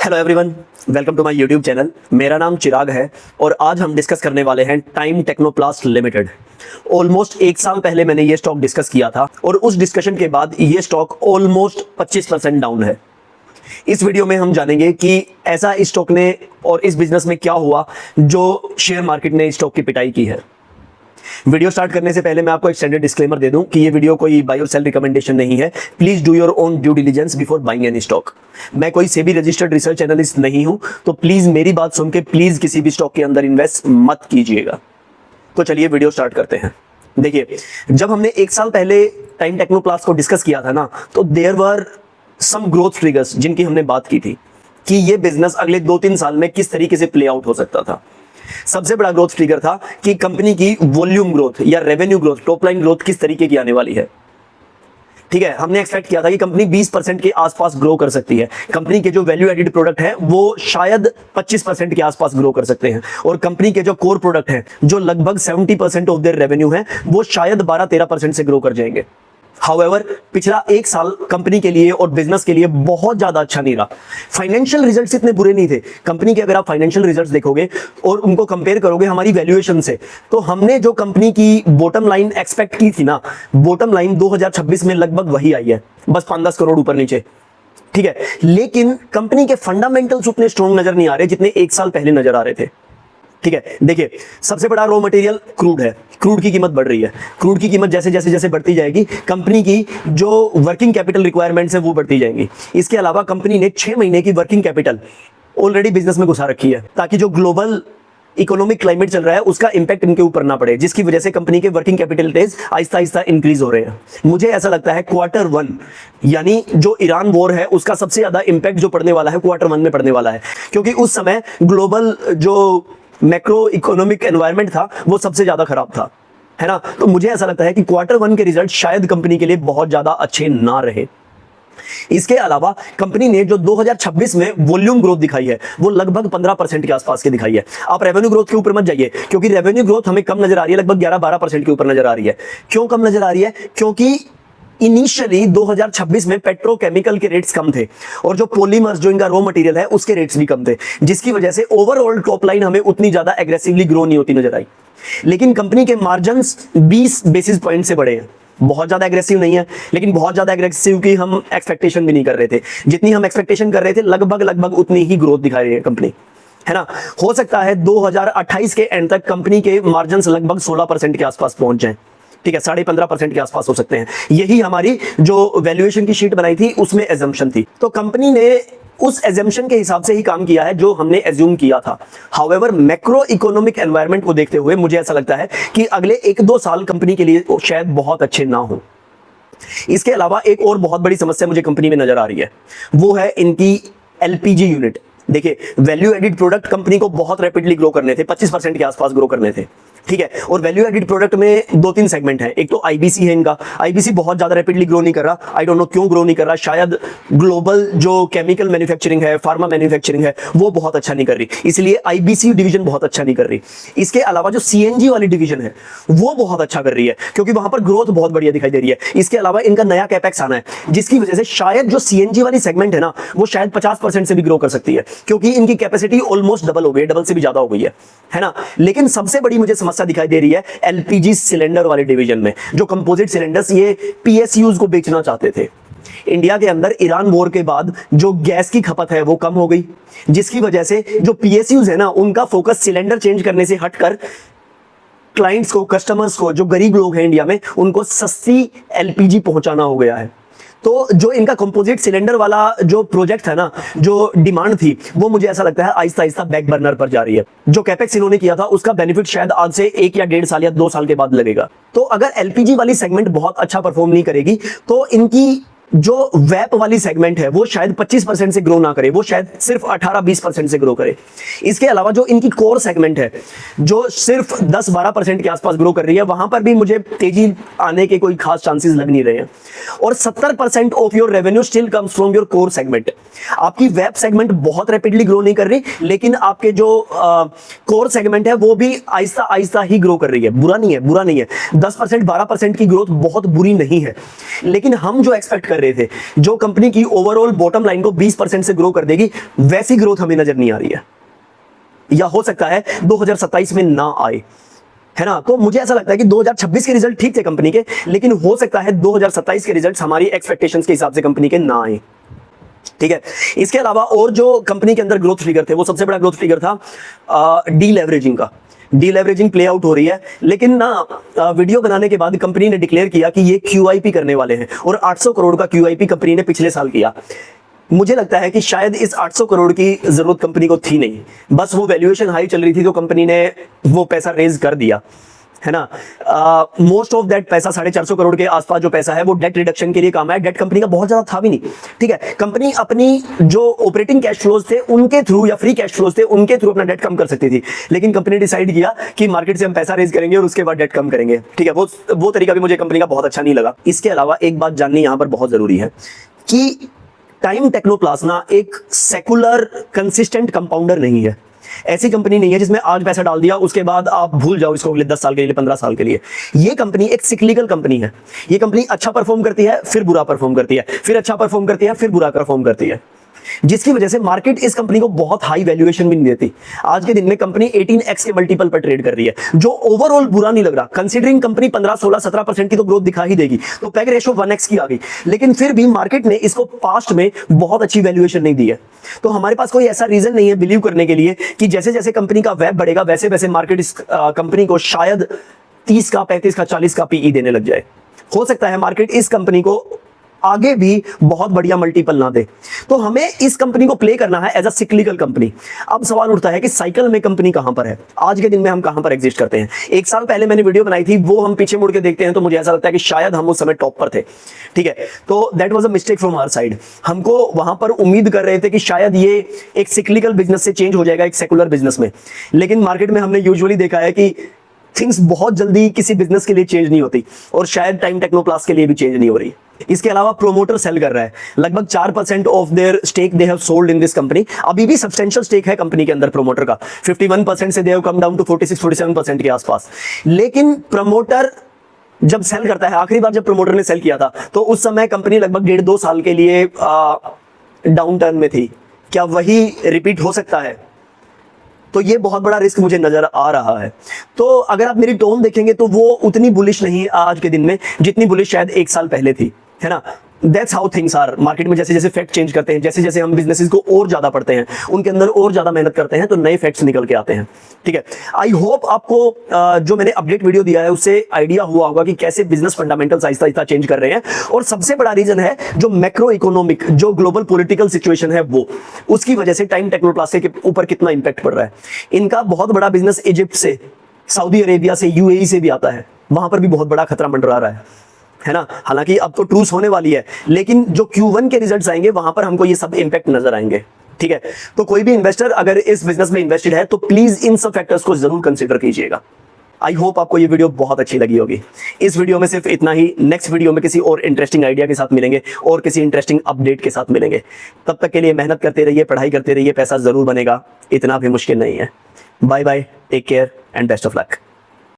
Hello everyone, welcome to my YouTube channel. मेरा नाम चिराग है और आज हम डिस्कस करने वाले हैं टाइम टेक्नोप्लास्ट लिमिटेड। ऑलमोस्ट एक साल पहले मैंने ये स्टॉक डिस्कस किया था और उस डिस्कशन के बाद ये स्टॉक ऑलमोस्ट 25% डाउन है। इस वीडियो में हम जानेंगे कि ऐसा इस स्टॉक ने और इस बिजनेस में क्या हुआ जो शेयर मार्केट ने इस स्टॉक की पिटाई की है। वीडियो स्टार्ट करने से पहले मैं आपको एक स्टैंडर्ड डिस्क्लेमर दे दूं कि ये वीडियो कोई बाय और सेल रिकमेंडेशन नहीं है। Please do your own due diligence before buying any stock. मैं कोई सेबी रजिस्टर्ड रिसर्च एनालिस्ट नहीं हूं, तो प्लीज मेरी बात सुन के प्लीज किसी भी स्टॉक के अंदर इन्वेस्ट मत कीजिएगा। तो चलिए वीडियो स्टार्ट करते हैं। देखिए, जब हमने एक साल पहले टाइम टेक्नोप्लास्ट को डिस्कस किया था ना, तो there were some growth triggers जिनकी हमने बात की थी कि ये बिजनेस अगले 2-3 साल में किस तरीके से प्ले आउट हो सकता था। सबसे बड़ा ग्रोथ ट्रिगर था कि कंपनी की वॉल्यूम ग्रोथ या revenue growth, top line growth किस तरीके की आने वाली है। ठीक है, हमने एक्सपेक्ट किया था कि कंपनी 20% के आसपास ग्रो कर सकती है। कंपनी के जो वैल्यू एडिड प्रोडक्ट है वो शायद 25% के आसपास ग्रो कर सकते हैं और कंपनी के जो कोर प्रोडक्ट हैं जो लगभग 70% ऑफ देयर रेवेन्यू है वो शायद 12-13% से ग्रो कर जाएंगे। हाउएवर, पिछला एक साल कंपनी के लिए और बिजनेस के लिए बहुत ज्यादा अच्छा नहीं रहा। फाइनेंशियल रिजल्ट्स इतने बुरे नहीं थे कंपनी के। अगर आप फाइनेंशियल रिजल्ट्स देखोगे और उनको कंपेयर करोगे हमारी वैल्यूएशन से, तो हमने जो कंपनी की बॉटम लाइन एक्सपेक्ट की थी ना, बॉटम लाइन 2026 में लगभग वही आई है, बस 5-10 करोड़ ऊपर नीचे। ठीक है, लेकिन कंपनी के फंडामेंटल्स उतने स्ट्रॉन्ग नजर नहीं आ रहे जितने एक साल पहले नजर आ रहे थे। ठीक है, देखिए, सबसे बड़ा रॉ मटेरियल क्रूड है। क्रूड की कीमत बढ़ रही है। क्रूड की कीमत जैसे जैसे जैसे बढ़ती जाएगी, कंपनी की जो वर्किंग कैपिटल रिक्वायरमेंट्स है वो बढ़ती जाएंगी। इसके अलावा कंपनी ने 6 महीने की वर्किंग कैपिटल ऑलरेडी बिजनेस में घुसा रखी है ताकि जो ग्लोबल इकोनॉमिक क्लाइमेट चल रहा है उसका इंपैक्ट इनके ऊपर ना पड़े, जिसकी वजह से कंपनी के working capital days Aahista Aahista increase हो रहे हैं। मुझे ऐसा लगता है Q1 यानी जो ईरान वॉर है उसका सबसे ज्यादा इंपैक्ट जो पड़ने वाला है Q1 में पड़ने वाला है, क्योंकि उस समय ग्लोबल जो मैक्रो इकोनॉमिक एनवायरनमेंट था वो सबसे ज्यादा खराब था, है ना। तो मुझे ऐसा लगता है कि Q1 के रिजल्ट शायद कंपनी के लिए बहुत ज्यादा अच्छे ना रहे। इसके अलावा कंपनी ने जो 2026 में वॉल्यूम ग्रोथ दिखाई है वो लगभग 15% के आसपास की दिखाई है। आप रेवेन्यू ग्रोथ के ऊपर मत जाइए, क्योंकि रेवेन्यू ग्रोथ हमें कम नजर आ रही है, लगभग 11-12% के ऊपर नजर आ रही है। क्यों कम नजर आ रही है? क्योंकि इनिशियली 2026 में पेट्रोकेमिकल के रेट्स कम थे और जो पॉलीमर्स, जो इनका रॉ मटेरियल है, उसके रेट्स भी कम थे, जिसकी वजह से ओवरऑल टॉप लाइन हमें उतनी ज्यादा एग्रेसिवली ग्रो नहीं होती नजर आई। लेकिन कंपनी के मार्जिन्स 20 बेसिस पॉइंट से बढ़े हैं। बहुत ज्यादा एग्रेसिव नहीं है, लेकिन बहुत ज्यादा एग्रेसिव की हम एक्सपेक्टेशन भी नहीं कर रहे थे। जितनी हम एक्सपेक्टेशन कर रहे थे लगभग उतनी ही ग्रोथ दिखा रही है कंपनी, है ना। हो सकता है 2028 के एंड तक कंपनी के मार्जिन्स लगभग 16% के आसपास पहुंच जाएं। ठीक है, 15.5% के आसपास हो सकते हैं। यही हमारी जो वैल्यूएशन की शीट बनाई थी उसमें एजम्पशन थी। तो कंपनी ने उस एजम्पशन के हिसाब से ही काम किया है जो हमने एज्यूम किया था। हाउएवर, मैक्रो इकोनॉमिक एनवायरनमेंट को देखते हुए मुझे ऐसा लगता है कि अगले 1-2 साल कंपनी के लिए शायद बहुत अच्छे ना हो। इसके अलावा एक और बहुत बड़ी समस्या मुझे कंपनी में नजर आ रही है, वो है इनकी एलपीजी यूनिट। देखिए, वैल्यू एडिड प्रोडक्ट कंपनी को बहुत रैपिडली ग्रो करने थे, 25% के आसपास ग्रो करने थे। ठीक है, और वैल्यू एडिड प्रोडक्ट में 2-3 सेगमेंट है। एक तो आईबीसी है इनका। आईबीसी बहुत ज्यादा रैपिडली ग्रो नहीं कर रहा। आई डोंट नो क्यों ग्रो नहीं कर रहा। शायद ग्लोबल जो केमिकल मैन्युफैक्चरिंग है, फार्मा मैन्युफैक्चरिंग है, वो बहुत अच्छा नहीं कर रही, इसलिए आईबीसी डिवीजन बहुत अच्छा नहीं कर रही। इसके अलावा जो सीएनजी वाली डिवीजन है वो बहुत अच्छा कर रही है, क्योंकि वहां पर ग्रोथ बहुत बढ़िया दिखाई दे रही है। इसके अलावा इनका नया कैपेक्स आना है, जिसकी वजह से शायद जो सीएनजी वाली सेगमेंट है ना, वो शायद 50% से भी ग्रो कर सकती है, क्योंकि इनकी कैपेसिटी ऑलमोस्ट डबल हो गई है, डबल से भी ज्यादा हो गई है ना। लेकिन सबसे बड़ी मुझे समस्या दिखाई दे रही है एलपीजी सिलेंडर वाले डिवीजन में। जो कंपोजिट सिलेंडर्स ये पीएसयूज को बेचना चाहते थे, इंडिया के अंदर ईरान वॉर के बाद जो गैस की खपत है वो कम हो गई, जिसकी वजह से जो पीएसयूज है ना, उनका फोकस सिलेंडर चेंज करने से हटकर क्लाइंट्स को, कस्टमर्स को, जो गरीब लोग हैं इंडिया में, उनको सस्ती एलपीजी पहुंचाना हो गया है। तो जो इनका कंपोजिट सिलेंडर वाला जो प्रोजेक्ट है ना, जो डिमांड थी, वो मुझे ऐसा लगता है आहिस्ता आहिस्ता बैक बर्नर पर जा रही है। जो कैपेक्स इन्होंने किया था उसका बेनिफिट शायद आज से 1 या 1.5 साल या 2 साल के बाद लगेगा। तो अगर एलपीजी वाली सेगमेंट बहुत अच्छा परफॉर्म नहीं करेगी तो इनकी जो वेप वाली सेगमेंट है वो शायद 25% से ग्रो ना करे, वो शायद सिर्फ 18-20% से ग्रो करे। इसके अलावा जो इनकी कोर सेगमेंट है जो सिर्फ 10-12% के आसपास ग्रो कर रही है, वहां पर भी मुझे तेजी आने के कोई खास चांसेस लग नहीं रहे हैं। और 70% of your revenue still comes from your core segment. आपकी वेब सेगमेंट बहुत रैपिडली ग्रो नहीं कर रही, लेकिन आपके जो कोर सेगमेंट है वो भी आहिस्ता आहिस्ता ही ग्रो कर रही है। बुरा नहीं है 10%, 12% की ग्रोथ बहुत बुरी नहीं है, लेकिन हम जो एक्सपेक्ट कर रहे थे, जो कंपनी की ओवरऑल बॉटम लाइन को 20% से ग्रो कर देगी, वैसी ग्रोथ हमें नजर नहीं आ रही है, या हो सकता है 2027 में ना आए, है ना। तो मुझे ऐसा लगता है कि 2026 के रिजल्ट ठीक थे कंपनी के, लेकिन हो सकता है 2027 के रिजल्ट हमारी एक्सपेक्टेशंस के हिसाब से कंपनी के ना आए, ठीक है। इसके अलावा और जो कंपनी के अंदर ग्रोथ ट्रिगर थे, वो सबसे बड़ा ग्रोथ ट्रिगर था डीलेवरेजिंग का। डीलेवरेजिंग प्ले आउट हो रही है, लेकिन ना वीडियो बनाने के बाद कंपनी ने डिक्लेयर किया कि ये QIP करने वाले हैं, और 800 करोड़ का QIP कंपनी ने पिछले साल किया। मुझे लगता है कि शायद इस 800 करोड़ की जरूरत कंपनी को थी नहीं, बस वो वैल्यूएशन हाई चल रही थी तो कंपनी ने वो पैसा रेज कर दिया, है ना। मोस्ट ऑफ दैट पैसा 450 करोड़ के आसपास जो पैसा है वो डेट रिडक्शन के लिए काम है। डेट कंपनी का बहुत ज्यादा था भी नहीं, ठीक है। कंपनी अपनी जो ऑपरेटिंग कैश फ्लोज थे उनके थ्रू, या फ्री कैश फ्लोज थे उनके थ्रू अपना डेट कम कर सकती थी, लेकिन कंपनी डिसाइड किया कि मार्केट से हम पैसा रेज करेंगे और उसके बाद डेट कम करेंगे, ठीक है। वो तरीका भी मुझे कंपनी का बहुत अच्छा नहीं लगा। इसके अलावा एक बात जाननी यहां पर बहुत जरूरी है कि टाइम टेक्नोप्लास्ट ना एक सेकुलर कंसिस्टेंट कंपाउंडर नहीं है। ऐसी कंपनी नहीं है जिसमें आज पैसा डाल दिया उसके बाद आप भूल जाओ इसको अगले 10 साल के लिए, 15 साल के लिए। ये कंपनी एक सिक्लिकल कंपनी है। ये कंपनी अच्छा परफॉर्म करती है, फिर बुरा परफॉर्म करती है, फिर अच्छा परफॉर्म करती है, फिर बुरा परफॉर्म करती है, जिसकी वजह से मार्केट इस कंपनी को बहुत हाई वैल्यूएशन भी नहीं देती। आज के दिन में कंपनी 18x के मल्टीपल पर ट्रेड कर रही है, जो ओवरऑल बुरा नहीं लग रहा, कंसीडरिंग कंपनी 15, 16, 17% की तो ग्रोथ दिखा ही देगी। तो पैग रेशो 1x की आ गई, लेकिन फिर भी मार्केट ने इसको पास्ट में बहुत अच्छी वैल्यूएशन नहीं दी है। तो हमारे पास कोई ऐसा रीजन नहीं है बिलीव करने के लिए कि जैसे जैसे कंपनी का वेब बढ़ेगा वैसे वैसे मार्केट इस कंपनी को शायद 30 का, 35 का, 40 का पीई देने लग जाए। हो सकता है मार्केट इस कंपनी को आगे भी बहुत बढ़िया मल्टीपल ना दे। तो हमें इस कंपनी को प्ले करना है एज अ सिक्लिकल कंपनी। अब सवाल उठता है कि साइकिल में कंपनी कहां पर है, आज के दिन में हम कहां पर एग्जिस्ट करते हैं। एक साल पहले मैंने वीडियो बनाई थी, वो हम पीछे मुड़ के देखते हैं तो मुझे ऐसा लगता है कि शायद हम उस समय टॉप पर थे, ठीक है। तो that was a mistake from our side. हमको वहां पर उम्मीद कर रहे थे कि शायद ये एक सिक्लिकल बिजनेस से चेंज हो जाएगा एक सेकुलर बिजनेस में, लेकिन मार्केट में हमने यूजुअली देखा है कि थिंग्स बहुत जल्दी किसी बिजनेस के लिए चेंज नहीं होती, और शायद टाइम टेक्नोप्लास्ट के लिए भी चेंज नहीं हो रही। इसके अलावा प्रोमोटर सेल कर रहा है, लगभग 4% of their stake they have sold in this company. अभी भी सब्सटेंशियल स्टेक है कंपनी के अंदर प्रोमोटर का, 51% से they have come down to 46-47% के आसपास। लेकिन प्रमोटर जब सेल करता है, आखिरी बार जब प्रमोटर ने सेल किया था तो उस समय कंपनी लगभग 1.5-2 साल के लिए डाउन टर्न में थी। क्या वही रिपीट हो सकता है? तो ये बहुत बड़ा रिस्क मुझे नजर आ रहा है। तो अगर आप मेरी टोन देखेंगे तो वो उतनी बुलिश नहीं है आज के दिन में जितनी बुलिश शायद एक साल पहले थी, है ना। That's how things are. Market में जैसे जैसे फैक्ट चेंज करते हैं, जैसे जैसे हम बिजनेसेस को और ज्यादा पढ़ते हैं, उनके अंदर और ज्यादा मेहनत करते हैं, तो नए फैक्ट्स निकल के आते हैं, ठीक है। आई होप आपको जो मैंने अपडेट वीडियो दिया है उससे आइडिया हुआ होगा कि कैसे business fundamentals Aahista Aahista change कर रहे हैं। और सबसे बड़ा रीजन है जो मैक्रो इकोनॉमिक, जो ग्लोबल पॉलिटिकल सिचुएशन है, वो उसकी वजह से टाइम टेक्नोप्लास्ट के ऊपर कितना इंपैक्ट पड़ रहा है। इनका बहुत बड़ा बिजनेस इजिप्ट से, सऊदी अरेबिया से, UAE से भी आता है, वहां पर भी बहुत बड़ा खतरा मंडरा रहा है ना। हालांकि अब तो ट्रूस होने वाली है, लेकिन जो Q1 के रिजल्ट्स आएंगे वहां पर हमको ये सब इंपैक्ट नजर आएंगे, ठीक है। तो कोई भी इन्वेस्टर अगर इस बिजनेस में इन्वेस्टेड है तो प्लीज इन सब फैक्टर्स को जरूर कंसीडर कीजिएगा। आई होप आपको ये वीडियो बहुत अच्छी लगी होगी। इस वीडियो में सिर्फ इतना ही। नेक्स्ट वीडियो में किसी और इंटरेस्टिंग आइडिया के साथ मिलेंगे और किसी इंटरेस्टिंग अपडेट के साथ मिलेंगे। तब तक के लिए मेहनत करते रहिए, पढ़ाई करते रहिए, पैसा जरूर बनेगा, इतना भी मुश्किल नहीं है। Bye bye, take care and best of luck.